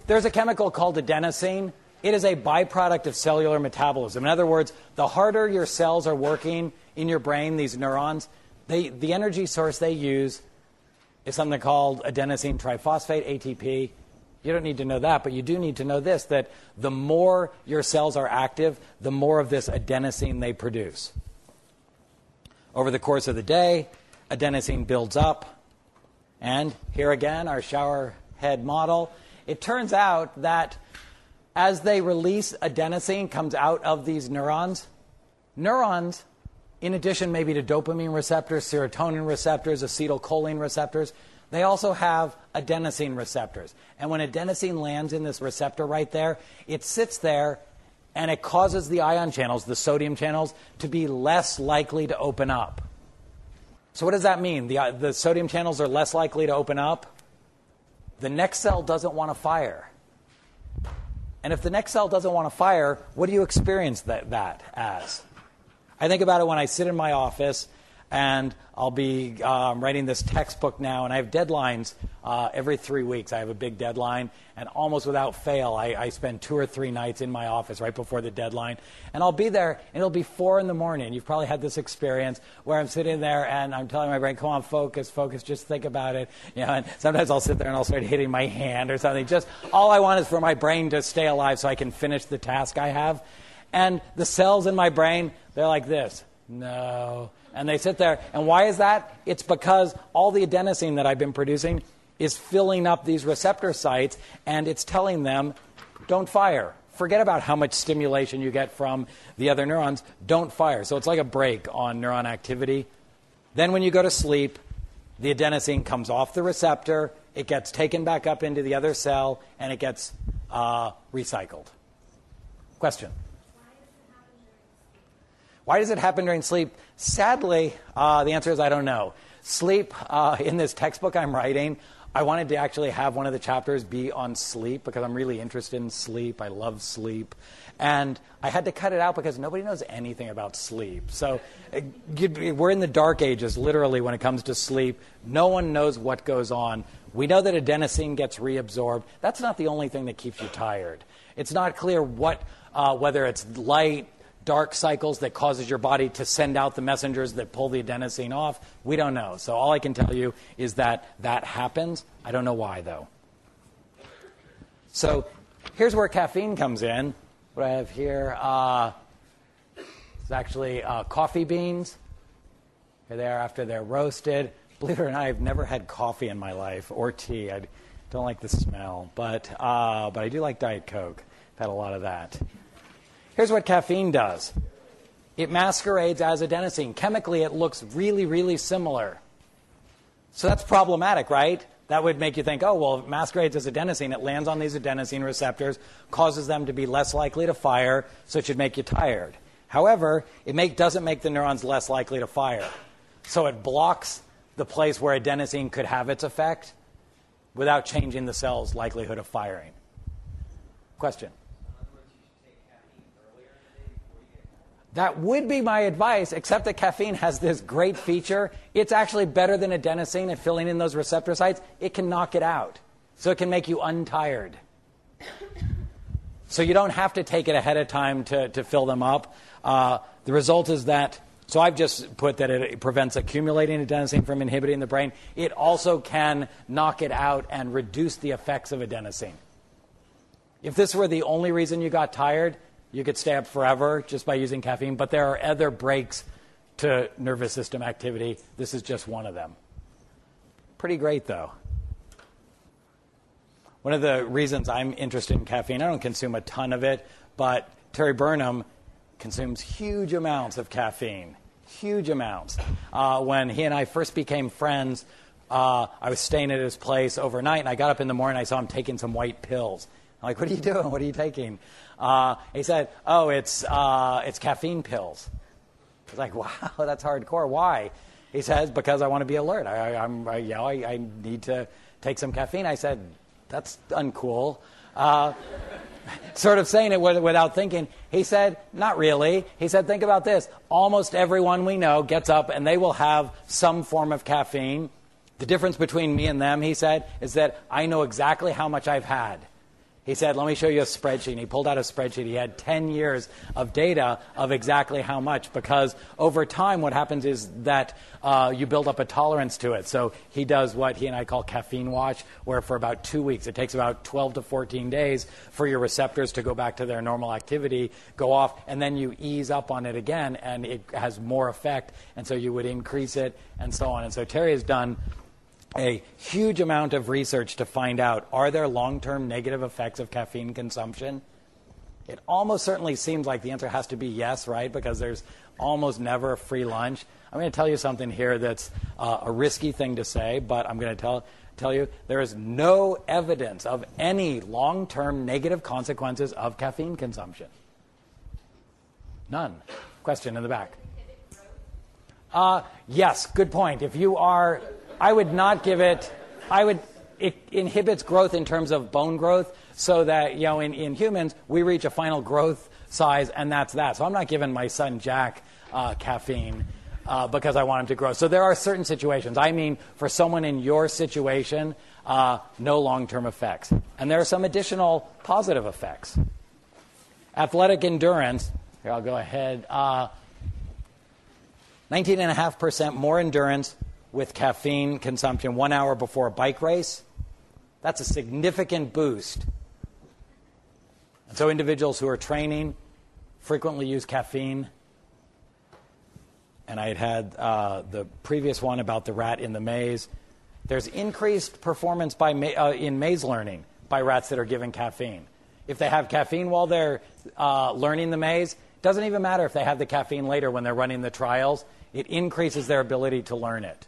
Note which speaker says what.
Speaker 1: There's a chemical called adenosine. It is a byproduct of cellular metabolism. In other words, the harder your cells are working in your brain, these neurons, the energy source they use is something called adenosine triphosphate, ATP. You don't need to know that, but you do need to know this, that the more your cells are active, the more of this adenosine they produce. Over the course of the day, adenosine builds up. And here again, our shower head model. It turns out that as they release adenosine comes out of these neurons, in addition maybe to dopamine receptors, serotonin receptors, acetylcholine receptors, they also have adenosine receptors. And when adenosine lands in this receptor right there, it sits there and it causes the ion channels, the sodium channels, to be less likely to open up. So what does that mean? The sodium channels are less likely to open up. The next cell doesn't want to fire. And if the next cell doesn't want to fire, what do you experience that as? I think about it when I sit in my office and I'll be writing this textbook now, and I have deadlines every 3 weeks. I have a big deadline, and almost without fail, I spend 2 or 3 nights in my office right before the deadline. And I'll be there, and it'll be 4 in the morning. You've probably had this experience where I'm sitting there, and I'm telling my brain, come on, focus, just think about it. And sometimes I'll sit there, and I'll start hitting my hand or something. Just all I want is for my brain to stay alive so I can finish the task I have. And the cells in my brain, they're like this. No. And they sit there. And why is that? It's because all the adenosine that I've been producing is filling up these receptor sites, and it's telling them, don't fire. Forget about how much stimulation you get from the other neurons. Don't fire. So it's like a brake on neuron activity. Then when you go to sleep, the adenosine comes off the receptor, it gets taken back up into the other cell, and it gets recycled. Question? Why does it happen during sleep? Sadly, the answer is I don't know. Sleep, in this textbook I'm writing, I wanted to actually have one of the chapters be on sleep because I'm really interested in sleep. I love sleep. And I had to cut it out because nobody knows anything about sleep. So we're in the dark ages, literally, when it comes to sleep. No one knows what goes on. We know that adenosine gets reabsorbed. That's not the only thing that keeps you tired. It's not clear whether it's light, dark cycles that causes your body to send out the messengers that pull the adenosine off. We don't know. So all I can tell you is that happens. I don't know why, though. So here's where caffeine comes in. What I have here is actually coffee beans. Here they are after they're roasted. Believe it or not, I've never had coffee in my life or tea. I don't like the smell, but I do like Diet Coke. I've had a lot of that. Here's what caffeine does. It masquerades as adenosine. Chemically, it looks really, really similar. So that's problematic, right? That would make you think, oh, well, it masquerades as adenosine. It lands on these adenosine receptors, causes them to be less likely to fire, so it should make you tired. However, it doesn't make the neurons less likely to fire. So it blocks the place where adenosine could have its effect without changing the cell's likelihood of firing. Question? That would be my advice, except that caffeine has this great feature. It's actually better than adenosine at filling in those receptor sites. It can knock it out. So it can make you untired. So you don't have to take it ahead of time to fill them up. The result is that, so I've just put that it prevents accumulating adenosine from inhibiting the brain. It also can knock it out and reduce the effects of adenosine. If this were the only reason you got tired, you could stay up forever just by using caffeine, but there are other breaks to nervous system activity. This is just one of them. Pretty great, though. One of the reasons I'm interested in caffeine, I don't consume a ton of it, but Terry Burnham consumes huge amounts of caffeine, huge amounts. When he and I first became friends, I was staying at his place overnight, and I got up in the morning, I saw him taking some white pills. I'm like, what are you doing? What are you taking? He said, oh, it's caffeine pills. I was like, wow, that's hardcore. Why? He says, because I want to be alert. I need to take some caffeine. I said, that's uncool. Sort of saying it without thinking. He said, not really. He said, think about this. Almost everyone we know gets up and they will have some form of caffeine. The difference between me and them, he said, is that I know exactly how much I've had. He said, let me show you a spreadsheet. And he pulled out a spreadsheet. He had 10 years of data of exactly how much, because over time what happens is that you build up a tolerance to it. So he does what he and I call caffeine watch, where for about 2 weeks, it takes about 12 to 14 days for your receptors to go back to their normal activity, go off, and then you ease up on it again, and it has more effect. And so you would increase it and so on. And so Terry has done a huge amount of research to find out, are there long-term negative effects of caffeine consumption? It almost certainly seems like the answer has to be yes, right? Because there's almost never a free lunch. I'm going to tell you something here that's a risky thing to say, but I'm going to tell you there is no evidence of any long-term negative consequences of caffeine consumption. None. Question in the back. Yes, good point. If you are... I would not give it, it inhibits growth in terms of bone growth, so that, in humans, we reach a final growth size, and that's that. So I'm not giving my son Jack caffeine because I want him to grow. So there are certain situations. I mean, for someone in your situation, no long-term effects. And there are some additional positive effects. Athletic endurance, here I'll go ahead, 19.5% more endurance with caffeine consumption 1 hour before a bike race. That's a significant boost. And so individuals who are training frequently use caffeine. And I had the previous one about the rat in the maze. There's increased performance in maze learning by rats that are given caffeine. If they have caffeine while they're learning the maze, it doesn't even matter if they have the caffeine later when they're running the trials. It increases their ability to learn it.